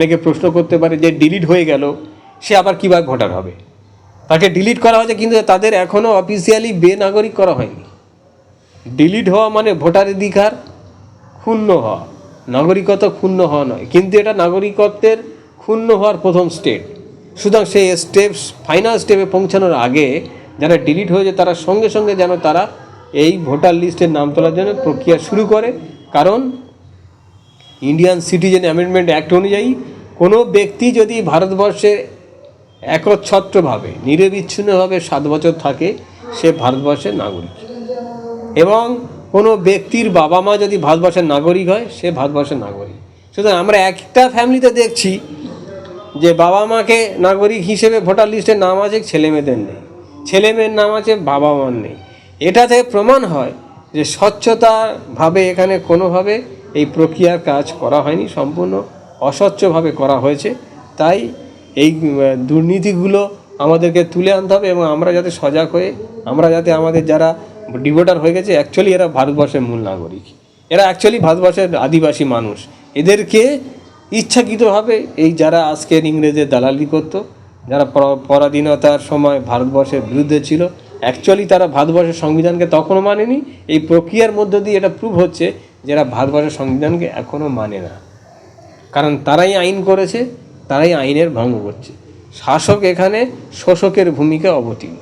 অনেকে প্রশ্ন করতে পারে যে ডিলিট হয়ে গেল, সে আবার কীভাবে ভোটার হবে? তাকে ডিলিট করা হয়েছে, কিন্তু তাদের এখনও অফিসিয়ালি বেনাগরিক করা হয়নি। ডিলিট হওয়া মানে ভোটার অধিকার ক্ষুণ্ণ হওয়া, নাগরিকত্ব ক্ষুণ্ণ হওয়া নয়, কিন্তু এটা নাগরিকত্বের ক্ষুণ্ণ হওয়ার প্রথম স্টেপ। সুতরাং সেই স্টেপস ফাইনাল স্টেপে পৌঁছানোর আগে যারা ডিলিট হয়েছে তারা সঙ্গে সঙ্গে যেন তারা এই ভোটার লিস্টের নাম তোলার জন্য প্রক্রিয়া শুরু করে। কারণ ইন্ডিয়ান সিটিজেন অ্যামেন্ডমেন্ট অ্যাক্ট অনুযায়ী কোনো ব্যক্তি যদি ভারতবর্ষে একচ্ছত্রভাবে নিরবিচ্ছিন্নভাবে 7 বছর থাকে, সে ভারতবর্ষের নাগরিক। এবং কোনো ব্যক্তির বাবা মা যদি ভারতবর্ষের নাগরিক হয়, সে ভারতবর্ষের নাগরিক। সুতরাং আমরা একটা ফ্যামিলিতে দেখছি যে বাবা মাকে নাগরিক হিসেবে ভোটার লিস্টের নাম আছে, ছেলে মেয়েদের নেই, ছেলে মেয়ের নাম আছে, বাবা মার নেই। এটা থেকে প্রমাণ হয় যে স্বচ্ছতাভাবে এখানে কোনোভাবে এই প্রক্রিয়ার কাজ করা হয়নি, সম্পূর্ণ অস্বচ্ছভাবে করা হয়েছে। তাই এই দুর্নীতিগুলো আমাদেরকে তুলে আনতে হবে এবং আমরা যাতে সজাগ হয়ে আমরা যাতে আমাদের যারা ডিভোটার হয়ে গেছে, অ্যাকচুয়ালি এরা ভারতবর্ষের মূল নাগরিক, এরা অ্যাকচুয়ালি ভারতবর্ষের আদিবাসী মানুষ। এদেরকে ইচ্ছাকৃতভাবে এই যারা আজকের ইংরেজের দালালি করতো, যারা পরাধীনতার সময় ভারতবর্ষের বিরুদ্ধে ছিল, অ্যাকচুয়ালি তারা ভারতবর্ষের সংবিধানকে তখনও মানেনি। এই প্রক্রিয়ার মধ্য দিয়ে এটা প্রুভ হচ্ছে যে এরা ভারতবর্ষের সংবিধানকে এখনও মানে না, কারণ তারাই আইন করেছে, তারাই আইনের ভঙ্গ করছে। শাসক এখানে শোষকের ভূমিকা অবতীর্ণ।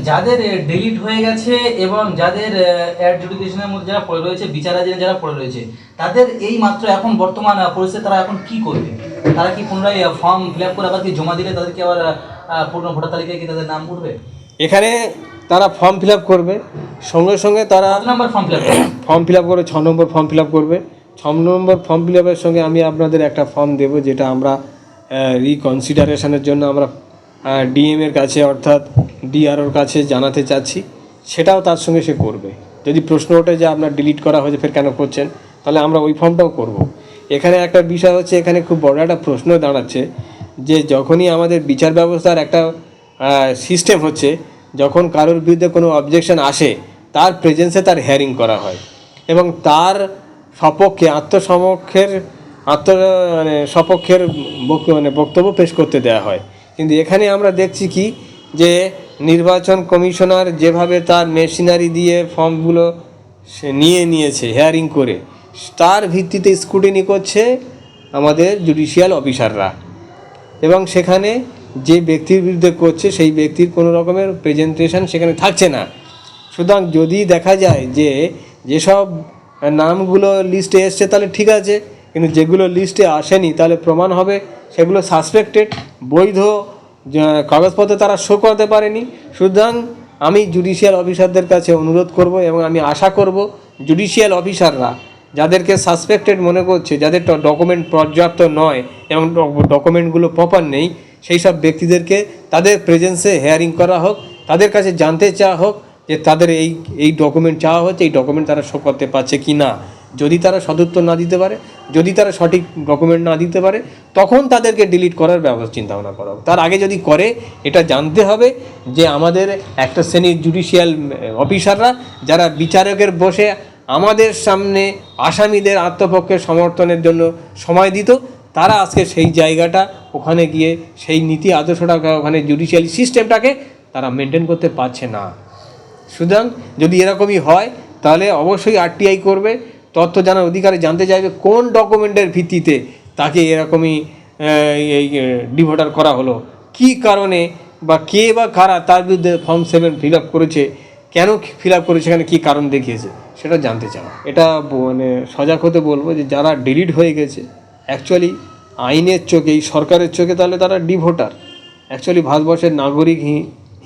যাদের ডিলিট হয়ে গেছে এবং যাদের অ্যাডজুডিকেশনের মধ্যে যারা পড়ে রয়েছে, বিচারাধীনে যারা পড়ে রয়েছে, তাদের এই মাত্র এখন বর্তমান পরিস্থিতি তারা এখন কি করবে? তারা কি পুনরায় ফর্ম ফিল আপ করে আবার কি জমা দিলে তাদেরকে আবার পূর্ণ ভোটার তালিকায় কি তাদের নাম উঠবে? এখানে তারা ফর্ম ফিল আপ করবে, সঙ্গে সঙ্গে তারা নাম্বার ফর্ম ফিল আপ করে 6 নম্বর ফর্ম ফিল আপ করবে। 6 নম্বর ফর্ম ফিল আপের সঙ্গে আমি আপনাদের একটা ফর্ম দেবো, যেটা আমরা রিকনসিডারেশনের জন্য আমরা ডিএমের কাছে অর্থাৎ ডিআরওর কাছে জানাতে চাচ্ছি। সেটাও তার সঙ্গে সে করবে। যদি প্রশ্ন ওঠে যে আপনার ডিলিট করা হয়েছে, ফের কেন করছেন, তাহলে আমরা ওই ফর্মটাও করব। এখানে একটা বিষয় হচ্ছে, এখানে খুব বড় একটা প্রশ্ন দাঁড়াচ্ছে যে যখনই আমাদের বিচার ব্যবস্থার একটা সিস্টেম হচ্ছে, যখন কারোর বিরুদ্ধে কোনো অবজেকশন আসে, তার প্রেজেন্সে তার হিয়ারিং করা হয় এবং তার সপক্ষে সপক্ষের বক্তব্য পেশ করতে দেওয়া হয়। কিন্তু এখানে আমরা দেখছি কি, যে নির্বাচন কমিশনার যেভাবে তার মেশিনারি দিয়ে ফর্মগুলো সে নিয়েছে হিয়ারিং করে, তার ভিত্তিতে স্ক্রুটিনি করছে আমাদের জুডিশিয়াল অফিসাররা, এবং সেখানে যে ব্যক্তির বিরুদ্ধে করছে সেই ব্যক্তির কোনো রকমের প্রেজেন্টেশন সেখানে থাকছে না। সুতরাং যদি দেখা যায় যে যেসব নামগুলো লিস্টে এসছে তাহলে ঠিক আছে, কিন্তু যেগুলো লিস্টে আসেনি তাহলে প্রমাণ হবে সেগুলো সাসপেক্টেড, বৈধ কাগজপত্র তারা শো করতে পারেনি। সুতরাং আমি জুডিশিয়াল অফিসারদের কাছে অনুরোধ করব এবং আমি আশা করব জুডিশিয়াল অফিসাররা যাদেরকে সাসপেক্টেড মনে করছে, যাদের ডকুমেন্ট পর্যাপ্ত নয় এবং ডকুমেন্টগুলো প্রপার নেই, সেই সব ব্যক্তিদেরকে তাদের প্রেজেন্সে হিয়ারিং করা হোক, তাদের কাছে জানতে চাওয়া হোক যে তাদের এই ডকুমেন্ট চাওয়া হচ্ছে, এই ডকুমেন্ট তারা শো করতে পারছে কি না। যদি তারা সদুত্তর না দিতে পারে, যদি তারা সঠিক ডকুমেন্ট না দিতে পারে, তখন তাদেরকে ডিলিট করার চিন্তাভাবনা করা হোক। তার আগে যদি করে, এটা জানতে হবে যে আমাদের একটা শ্রেণীর জুডিশিয়াল অফিসাররা যারা বিচারকের বসে আমাদের সামনে আসামিদের আত্মপক্ষের সমর্থনের জন্য সময় দিত, তারা আজকে সেই জায়গাটা ওখানে গিয়ে সেই নীতি আদর্শটাকে, ওখানে জুডিশিয়াল সিস্টেমটাকে তারা মেনটেন করতে পারছে না। সুতরাং যদি এরকমই হয় তাহলে অবশ্যই আরটিআই করবে, তথ্য জানার অধিকারে জানতে চাইবে কোন ডকুমেন্টের ভিত্তিতে তাকে এরকমই এই ডিভোটার করা হলো, কি কারণে বা কে বা কারা তার বিরুদ্ধে ফর্ম 7 ফিল আপ করেছে, কেন ফিল আপ করেছে, সেখানে কী কারণ দেখিয়েছে, সেটা জানতে চাও। এটা সজাগ হতে বলবো যে যারা ডিলিট হয়ে গেছে অ্যাকচুয়ালি আইনের চোখে, এই সরকারের চোখে, তাহলে তারা ডিভোটার, অ্যাকচুয়ালি ভারতবর্ষের নাগরিক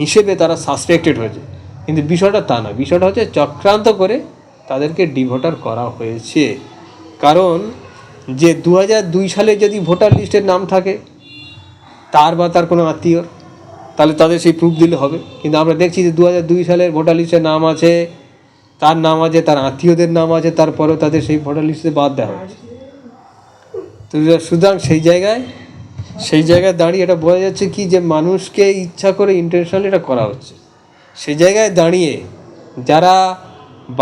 হিসেবে তারা সাসপেক্টেড হয়েছে, কিন্তু বিষয়টা তা না। বিষয়টা হচ্ছে চক্রান্ত করে তাদেরকে ডিভোটার করা হয়েছে। কারণ যে 2002 সালে যদি ভোটার লিস্টের নাম থাকে তার বা তার কোনো আত্মীয়, তাহলে তাদের সেই প্রুফ দিলে হবে। কিন্তু আমরা দেখছি যে 2002 সালের ভোটার লিস্টের নাম আছে, তার নাম আছে, তার আত্মীয়দের নাম আছে, তারপরেও তাদের সেই ভোটার লিস্টে বাদ দেওয়া হয়েছে। তো সুতরাং সেই জায়গায় দাঁড়িয়ে এটা বোঝা যাচ্ছে কি, যে মানুষকে ইচ্ছা করে ইন্টেনশনালি এটা করা হচ্ছে। সেই জায়গায় দাঁড়িয়ে যারা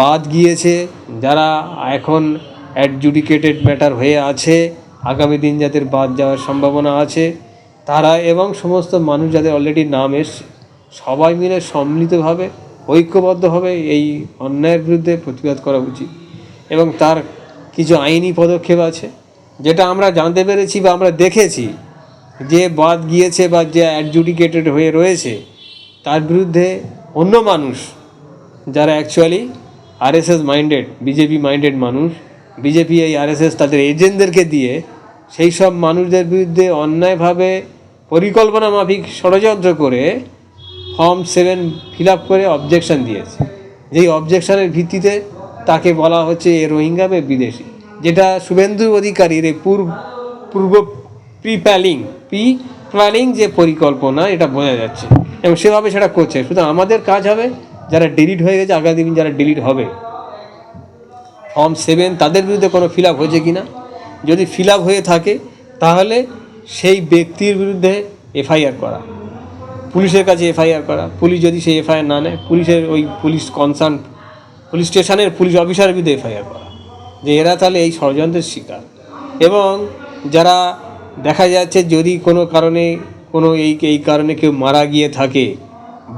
বাদ গিয়েছে, যারা এখন অ্যাডজুডিকেটেড ম্যাটার হয়ে আছে, আগামী দিন যাদের বাদ যাওয়ার সম্ভাবনা আছে তারা এবং সমস্ত মানুষ যাদের অলরেডি নাম এসছে সবাই মিলে সম্মিলিতভাবে ঐক্যবদ্ধভাবে এই অন্যায়ের বিরুদ্ধে প্রতিবাদ করা উচিত। এবং তার কিছু আইনি পদক্ষেপ আছে যেটা আমরা জানতে পেরেছি বা আমরা দেখেছি, যে বাদ গিয়েছে বা যে অ্যাডজুডিকেটেড হয়ে রয়েছে তার বিরুদ্ধে অন্য মানুষ যারা actually RSS minded, BJP minded মানুষ, বিজেপি এই আরএসএস তাদের এজেন্টদেরকে দিয়ে সেই সব মানুষদের বিরুদ্ধে অন্যায়ভাবে পরিকল্পনা মাফিক ষড়যন্ত্র করে ফর্ম 7 ফিল আপ করে অবজেকশন দিয়েছে। যেই অবজেকশনের ভিত্তিতে তাকে বলা হচ্ছে এ রোহিঙ্গা বা বিদেশি, যেটা শুভেন্দু অধিকারীর এই পূর্ব প্রি প্ল্যানিং যে পরিকল্পনা এটা বোঝা যাচ্ছে এবং সেভাবে সেটা করছে। শুধু আমাদের কাজ হবে যারা ডিলিট হয়ে গেছে, আগামী দিন যারা ডিলিট হবে ফর্ম 7 তাদের বিরুদ্ধে কোনো ফিল আপ হয়েছে কি না, যদি ফিল আপ হয়ে থাকে তাহলে সেই ব্যক্তির বিরুদ্ধে এফআইআর করা, পুলিশের কাছে এফআইআর করা। পুলিশ যদি সেই এফআইআর না নেয়, পুলিশের ওই পুলিশ স্টেশনের পুলিশ অফিসারের বিরুদ্ধে এফআইআর করা, যে এরা তাহলে এই ষড়যন্ত্রের শিকার। এবং যারা দেখা যাচ্ছে যদি কোনো কারণে কোনো এই কারণে কেউ মারা গিয়ে থাকে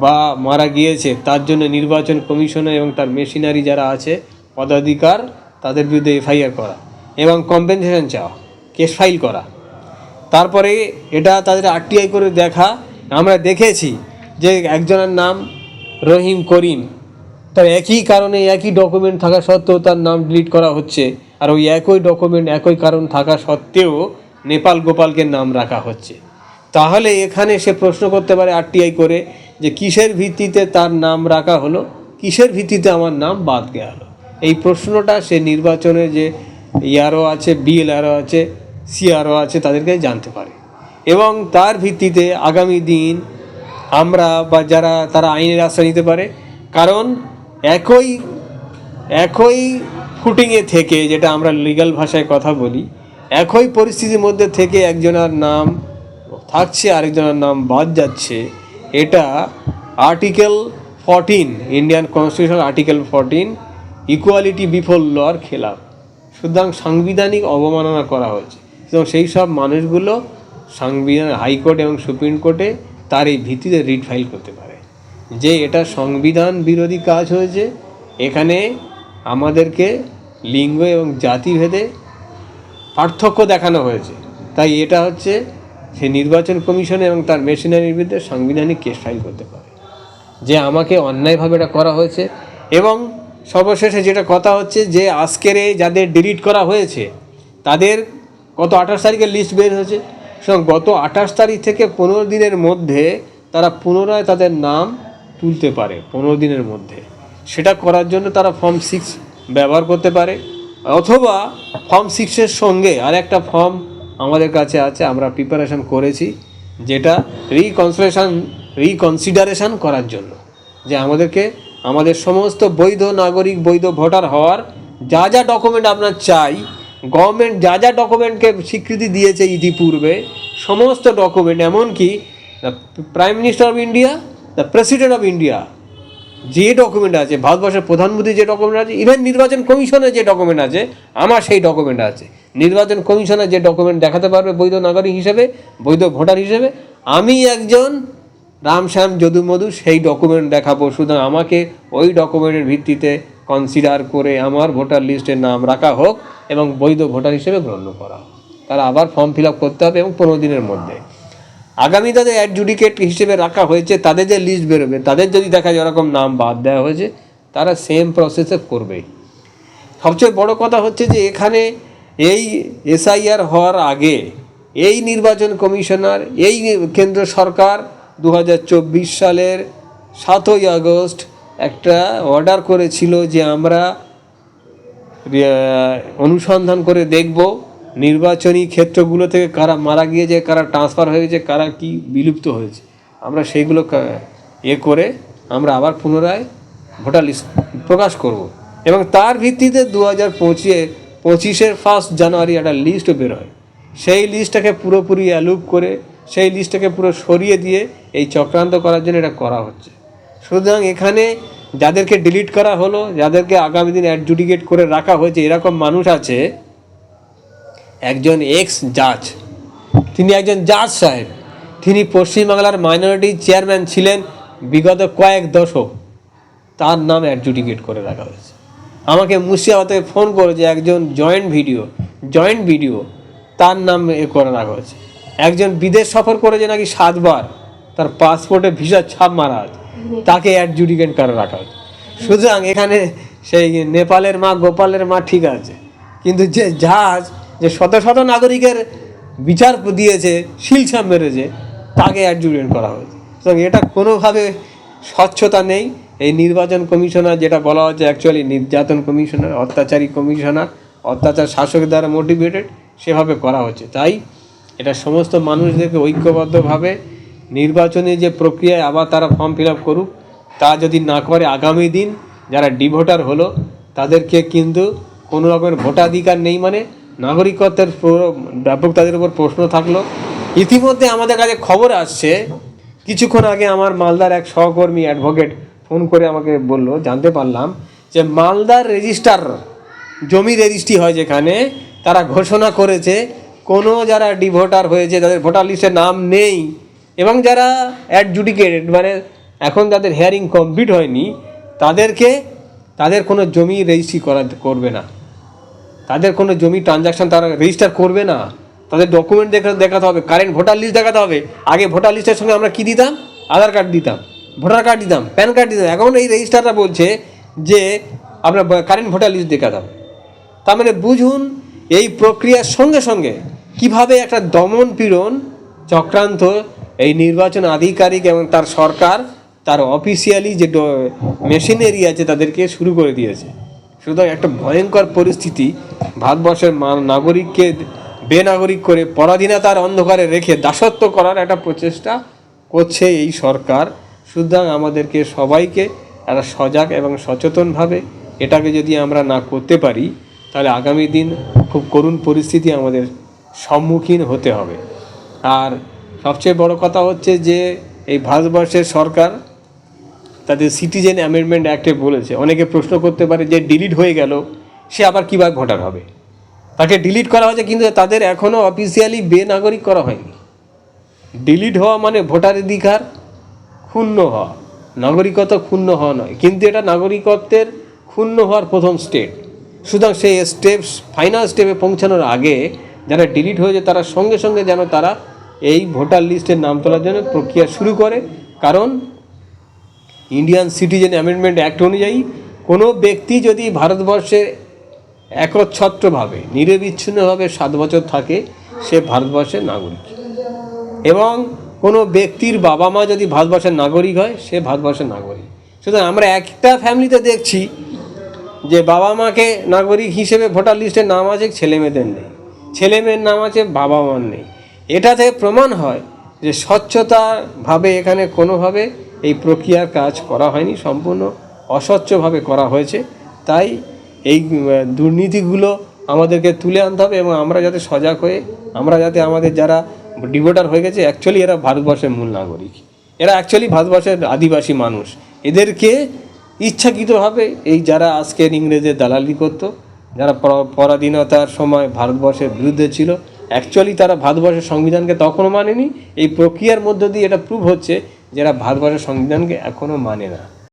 বা মারা গিয়েছে, তার জন্য নির্বাচন কমিশনে এবং তার মেশিনারি যারা আছে পদাধিকার তাদের বিরুদ্ধে এফআইআর করা এবং কম্পেনসেশন চাওয়া, কেস ফাইল করা। তারপরে এটা তাদের আরটিআই করে দেখা। আমরা দেখেছি যে একজনের নাম রহিম করিম, তার একই কারণে একই ডকুমেন্ট থাকা সত্ত্বেও তার নাম ডিলিট করা হচ্ছে, আর ওই একই ডকুমেন্ট একই কারণ থাকা সত্ত্বেও নেপাল গোপালকে নাম রাখা হচ্ছে। তাহলে এখানে সে প্রশ্ন করতে পারে আরটিআই করে যে কিসের ভিত্তিতে তার নাম রাখা হলো, কিসের ভিত্তিতে আমার নাম বাদ দেওয়া হলো। এই প্রশ্নটা সে নির্বাচনে যে ইয়ারও আছে, বিএলআরও আছে, সিআরও আছে, তাদেরকে জানতে পারে এবং তার ভিত্তিতে আগামী দিন আমরা বা যারা তারা আইনের আশ্রয় নিতে পারে। কারণ একই ফুটিংয়ে থেকে, যেটা আমরা লিগ্যাল ভাষায় কথা বলি, একই পরিস্থিতির মধ্যে থেকে একজনের নাম থাকছে আরেকজনের নাম বাদ যাচ্ছে, এটা article 14 Indian constitution article 14 equality before লর খেলাফ। সুতরাং সাংবিধানিক অবমাননা করা হয়েছে এবং সেই সব মানুষগুলো সংবিধান হাইকোর্ট এবং সুপ্রিম কোর্টে তার এই ভিত্তিতে রিট ফাইল করতে পারে যে এটা সংবিধান বিরোধী কাজ হয়েছে, এখানে আমাদেরকে লিঙ্গ এবং জাতিভেদে পার্থক্য দেখানো হয়েছে। তাই এটা হচ্ছে সে নির্বাচন কমিশন এবং তার মেশিনারির বিরুদ্ধে সাংবিধানিক কেস ফাইল করতে পারে যে আমাকে অন্যায়ভাবে এটা করা হয়েছে। এবং সর্বশেষে যেটা কথা হচ্ছে যে আজকের যাদের ডিলিট করা হয়েছে তাদের গত 28 তারিখের লিস্ট বের হয়েছে, সুতরাং গত 28 তারিখ থেকে 15 দিনের মধ্যে তারা পুনরায় তাদের নাম তুলতে পারে। 15 দিনের মধ্যে সেটা করার জন্য তারা ফর্ম 6 ব্যবহার করতে পারে, অথবা ফর্ম 6-এর সঙ্গে আর একটা ফর্ম আমাদের কাছে আছে, আমরা প্রিপারেশন করেছি, যেটা রিকনসিডারেশন করার জন্য, যে আমাদের সমস্ত বৈধ নাগরিক, বৈধ ভোটার হওয়ার যা যা ডকুমেন্ট আপনার চাই, গভর্নমেন্ট যা যা ডকুমেন্টকে স্বীকৃতি দিয়েছে ইতিপূর্বে, সমস্ত ডকুমেন্ট, এমনকি the prime minister of India, the president of India যে ডকুমেন্ট আছে, ভারতবর্ষের প্রধানমন্ত্রী যে ডকুমেন্ট আছে, ইভেন নির্বাচন কমিশনের যে ডকুমেন্ট আছে, আমার সেই ডকুমেন্ট আছে। নির্বাচন কমিশনের যে ডকুমেন্ট দেখাতে পারবে বৈধ নাগরিক হিসেবে, বৈধ ভোটার হিসেবে, আমি একজন রামশ্যাম যদুমধু সেই ডকুমেন্ট দেখাবো। সুতরাং আমাকে ওই ডকুমেন্টের ভিত্তিতে কনসিডার করে আমার ভোটার লিস্টের নাম রাখা হোক এবং বৈধ ভোটার হিসেবে গণ্য করা হোক। তারা আবার ফর্ম ফিল আপ করতে হবে এবং 15 দিনের মধ্যে। আগামী তাদের অ্যাডজুডিকেট হিসেবে রাখা হয়েছে, তাদের যে লিস্ট বেরোবে, তাদের যদি দেখা যায় ওরকম নাম বাদ দেওয়া হয়েছে, তারা সেম প্রসেসে করবেই। সবচেয়ে বড় কথা হচ্ছে যে এখানে এই এসআইআর হওয়ার আগে এই নির্বাচন কমিশনার, এই কেন্দ্র সরকার 2024 সালের 7ই আগস্ট একটা অর্ডার করেছিল যে আমরা অনুসন্ধান করে দেখব নির্বাচনী ক্ষেত্রগুলো থেকে কারা মারা গিয়েছে, কারা ট্রান্সফার হয়েছে, কারা কি বিলুপ্ত হয়েছে। আমরা সেইগুলো করে আমরা আবার পুনরায় ভোটার লিস্ট প্রকাশ করব এবং তার ভিত্তিতে 2025-এর 1 জানুয়ারি একটা লিস্টও বেরোয়। সেই লিস্টটাকে পুরোপুরি অ্যালুপ করে, সেই লিস্টটাকে পুরো সরিয়ে দিয়ে এই চক্রান্ত করার জন্য এটা করা হচ্ছে। সুতরাং এখানে যাদেরকে ডিলিট করা হলো, যাদেরকে আগামী দিন অ্যাডজুডিকেট করে রাখা হয়েছে, এরকম মানুষ আছে একজন এক্স জাজ, তিনি একজন জাজ সাহেব, তিনি পশ্চিমবাংলার মাইনরিটি চেয়ারম্যান ছিলেন বিগত কয়েক দশক, তার নাম অ্যাডজুডিকেট করে রাখা হয়েছে। আমাকে মুর্শিদাবাদে ফোন করেছে একজন জয়েন্ট ভিডিও তার নাম করে রাখা হয়েছে। একজন বিদেশ সফর করেছে নাকি 7 বার, তার পাসপোর্টে ভিসার ছাপ মারা আছে, তাকে অ্যাডজুডিকেট করে রাখা হয়েছে। সুতরাং এখানে সেই নেপালের মা গোপালের মা ঠিক আছে, কিন্তু যে জাজ যে শত শত নাগরিকের বিচার দিয়েছে, শিলছাপ মেরেছে, তাকে অ্যাডজুডিকেট করা হয়েছে। সুতরাং এটা কোনোভাবে স্বচ্ছতা নেই। এই নির্বাচন কমিশনার যেটা বলা হচ্ছে অ্যাকচুয়ালি নির্যাতন কমিশনার, অত্যাচারী কমিশনার, অত্যাচার শাসক দ্বারা মোটিভেটেড, সেভাবে করা হচ্ছে। তাই এটা সমস্ত মানুষদেরকে ঐক্যবদ্ধভাবে নির্বাচনী যে প্রক্রিয়ায় আবার তারা ফর্ম ফিল আপ করুক, তা যদি না করে আগামী দিন যারা ডিভোটার হলো তাদেরকে কিন্তু কোনো রকমের ভোটাধিকার নেই, মানে নাগরিকত্বের ব্যাপক তাদের উপর প্রশ্ন থাকলো। ইতিমধ্যে আমাদের কাছে খবর আসছে, কিছুক্ষণ আগে আমার মালদার এক সহকর্মী অ্যাডভোকেট ফোন করে আমাকে বললো, জানতে পারলাম যে মালদার রেজিস্ট্রার, জমি রেজিস্ট্রি হয় যেখানে, তারা ঘোষণা করেছে কোনো যারা ডিভোটার হয়েছে তাদের ভোটার লিস্টে নাম নেই, এবং যারা অ্যাডজুডিকেটেড মানে এখন তাদের হিয়ারিং কমপ্লিট হয়নি, তাদের কোনো জমি রেজিস্ট্রি করবে না, তাদের কোনো জমি ট্রানজাকশন তারা রেজিস্টার করবে না। তাদের ডকুমেন্ট দেখাতে হবে, কারেন্ট ভোটার লিস্ট দেখাতে হবে। আগে ভোটার লিস্টের সঙ্গে আমরা কী দিতাম? আধার কার্ড দিতাম, ভোটার কার্ড দিতাম, প্যান কার্ড দিতাম। এখন এই রেজিস্টাররা বলছে যে আপনার কারেন্ট ভোটার লিস্ট দেখাতে হবে। তার মানে বুঝুন এই প্রক্রিয়ার সঙ্গে সঙ্গে কিভাবে একটা দমন পীড়ন চক্রান্ত এই নির্বাচন আধিকারিক এবং তার সরকার তার অফিসিয়ালি যে মেশিনারি আছে তাদেরকে শুরু করে দিয়েছে। সুতরাং একটা ভয়ঙ্কর পরিস্থিতি, ভারতবর্ষের নাগরিককে বেনাগরিক করে পরাধীনতার অন্ধকারে রেখে দাসত্ব করার একটা প্রচেষ্টা করছে এই সরকার। সুতরাং আমাদেরকে সবাইকে একটা সজাগ এবং সচেতনভাবে এটাকে যদি আমরা না করতে পারি, তাহলে আগামী দিন খুব করুণ পরিস্থিতি আমাদের সম্মুখীন হতে হবে। আর সবচেয়ে বড় কথা হচ্ছে যে এই ভারতবর্ষের সরকার তাদের সিটিজেন অ্যামেন্ডমেন্ট অ্যাক্টে বলেছে, অনেকে প্রশ্ন করতে পারে যে ডিলিট হয়ে গেল সে আবার কীভাবে ভোটার হবে, তাকে ডিলিট করা হয়েছে কিন্তু তাদের এখনও অফিসিয়ালি বেনাগরিক করা হয়নি। ডিলিট হওয়া মানে ভোটার অধিকার ক্ষুণ্ণ হওয়া, নাগরিকত্ব ক্ষুণ্ণ হওয়া নয়, কিন্তু এটা নাগরিকত্বের ক্ষুণ্ণ হওয়ার প্রথম স্টেপ। সুতরাং সেই ফাইনাল স্টেপে পৌঁছানোর আগে যারা ডিলিট হয়েছে তারা সঙ্গে সঙ্গে যেন তারা এই ভোটার লিস্টের নাম তোলার জন্য প্রক্রিয়া শুরু করে। কারণ ইন্ডিয়ান সিটিজেন অ্যামেন্ডমেন্ট অ্যাক্ট অনুযায়ী কোনো ব্যক্তি যদি ভারতবর্ষে একচ্ছত্রভাবে নিরবিচ্ছিন্নভাবে 7 বছর থাকে, সে ভারতবর্ষের নাগরিক। এবং কোনো ব্যক্তির বাবা মা যদি ভারতবর্ষের নাগরিক হয়, সে ভারতবর্ষের নাগরিক। সুতরাং আমরা একটা ফ্যামিলিতে দেখছি যে বাবা মাকে নাগরিক হিসেবে ভোটার লিস্টে নাম আছে, ছেলে মেয়েদের নেই, ছেলে মেয়ের নাম আছে, বাবা মার নেই। এটা থেকে প্রমাণ হয় যে স্বচ্ছতাভাবে এখানে কোনোভাবে এই প্রক্রিয়ার কাজ করা হয়নি, সম্পূর্ণ অস্বচ্ছভাবে করা হয়েছে। তাই এই দুর্নীতিগুলো আমাদেরকে তুলে আনতে হবে এবং আমরা যাতে সজাগ হয়ে আমরা যাতে আমাদের যারা ডিভোটার হয়ে গেছে অ্যাকচুয়ালি এরা ভারতবর্ষের মূল নাগরিক, এরা অ্যাকচুয়ালি ভারতবর্ষের আদিবাসী মানুষ, এদেরকে ইচ্ছাকৃতভাবে এই যারা আজকের ইংরেজের দালালি করতো, যারা পরাধীনতার সময় ভারতবর্ষের বিরুদ্ধে ছিল, অ্যাকচুয়ালি তারা ভারতবর্ষের সংবিধানকে তখনও মানেনি। এই প্রক্রিয়ার মধ্য দিয়ে এটা প্রুভ হচ্ছে যারা ভারতবর্ষের সংবিধানকে এখনও মানে না।